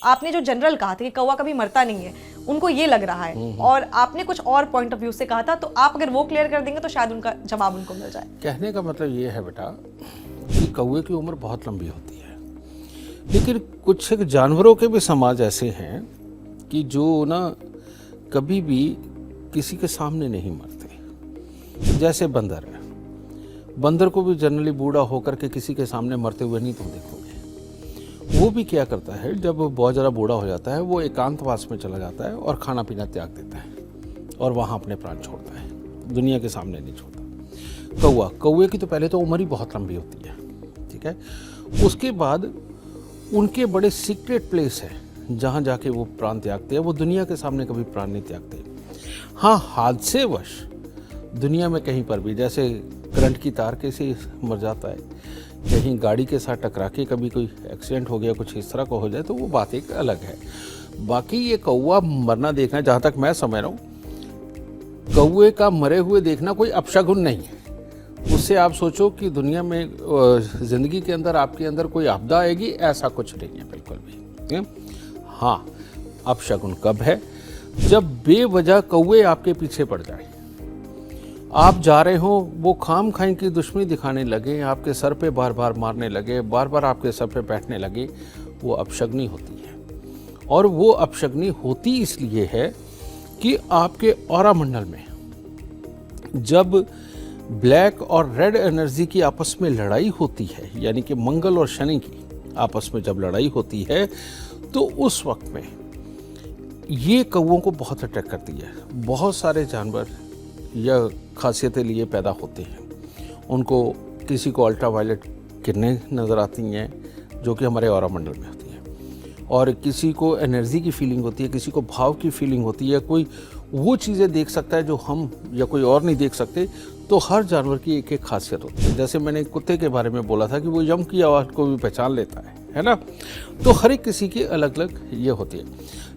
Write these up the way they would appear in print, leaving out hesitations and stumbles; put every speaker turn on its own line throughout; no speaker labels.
आपने जो जनरल कहा था कि कौवा कभी मरता नहीं है, उनको ये लग रहा है, और आपने कुछ और पॉइंट ऑफ व्यू से कहा था, तो आप अगर वो क्लियर कर देंगे तो शायद उनका जवाब उनको मिल जाए।
कहने का मतलब ये है बेटा कि कौवे की उम्र बहुत लंबी होती है, लेकिन कुछ एक जानवरों के भी समाज ऐसे हैं कि जो ना कभी भी किसी के सामने नहीं मरते। जैसे बंदर है, बंदर को भी जनरली बूढ़ा होकर के किसी के सामने मरते हुए नहीं तुम देखोगे। वो भी क्या करता है, जब बहुत ज़्यादा बूढ़ा हो जाता है वो एकांतवास में चला जाता है और खाना पीना त्याग देता है और वहाँ अपने प्राण छोड़ता है, दुनिया के सामने नहीं छोड़ता। कौवे की तो पहले तो उम्र ही बहुत लंबी होती है, ठीक है। उसके बाद उनके बड़े सीक्रेट प्लेस है जहाँ जाके वो प्राण त्यागते हैं, वो दुनिया के सामने कभी प्राण नहीं त्यागते। हाँ, हादसेवश दुनिया में कहीं पर भी, जैसे करंट की तार कैसे मर जाता है, कहीं गाड़ी के साथ टकरा के कभी कोई एक्सीडेंट हो गया, कुछ इस तरह का हो जाए, तो वो बात एक अलग है। बाकी ये कौवा मरना देखना, जहाँ तक मैं समझ रहा हूँ, कौवे का मरे हुए देखना कोई अपशगुन नहीं है। उससे आप सोचो कि दुनिया में ज़िंदगी के अंदर आपके अंदर कोई आपदा आएगी, ऐसा कुछ नहीं है बिल्कुल भी। हाँ, अपशगुन कब है, जब बेवजह कौवे आपके पीछे पड़ जाए, आप जा रहे हो, वो खाम खाई की दुश्मनी दिखाने लगे, आपके सर पे बार बार मारने लगे, बार बार आपके सर पे बैठने लगे, वो अपशगनी होती है। और वो अपशगनी होती इसलिए है कि आपके ऑरा मंडल में जब ब्लैक और रेड एनर्जी की आपस में लड़ाई होती है, यानी कि मंगल और शनि की आपस में जब लड़ाई होती है, तो उस वक्त में ये कौवों को बहुत अटैक करती है। बहुत सारे जानवर यह खासियतें लिए पैदा होते हैं। उनको किसी को अल्ट्रावायलेट किरणें नज़र आती हैं जो कि हमारे ऑरा मंडल में होती हैं, और किसी को एनर्जी की फीलिंग होती है, किसी को भाव की फीलिंग होती है, कोई वो चीज़ें देख सकता है जो हम या कोई और नहीं देख सकते। तो हर जानवर की एक एक खासियत होती है। जैसे मैंने कुत्ते के बारे में बोला था कि वो यम की आवाज़ को भी पहचान लेता है ना। तो हर एक किसी की अलग अलग ये होती है।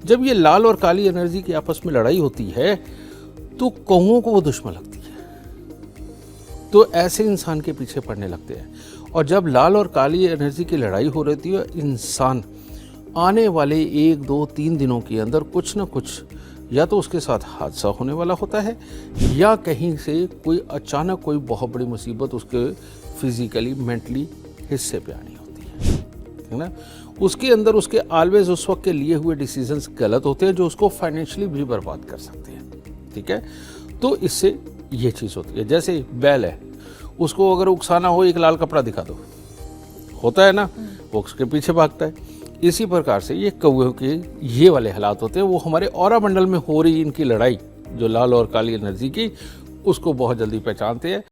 जब ये लाल और काली एनर्जी की आपस में लड़ाई होती है तो कौवों को वो दुश्मन लगती है, तो ऐसे इंसान के पीछे पड़ने लगते हैं। और जब लाल और काली एनर्जी की लड़ाई हो रही है, इंसान आने वाले 1, 2, 3 दिनों के अंदर कुछ ना कुछ, या तो उसके साथ हादसा होने वाला होता है, या कहीं से कोई अचानक कोई बहुत बड़ी मुसीबत उसके फिजिकली मेंटली हिस्से पे आनी होती है ना। उसके अंदर उसके ऑलवेज उस वक्त के लिए हुए डिसीजंस गलत होते हैं जो उसको फाइनेंशियली भी बर्बाद कर सकते हैं, ठीक है। तो इससे ये चीज़ होती है। जैसे बैल है, उसको अगर उकसाना हो, एक लाल कपड़ा दिखा दो, होता है ना, वो उसके पीछे भागता है। इसी प्रकार से ये कौवे के ये वाले हालात होते हैं। वो हमारे ऑरा मंडल में हो रही इनकी लड़ाई, जो लाल और काली एनर्जी की, उसको बहुत जल्दी पहचानते हैं।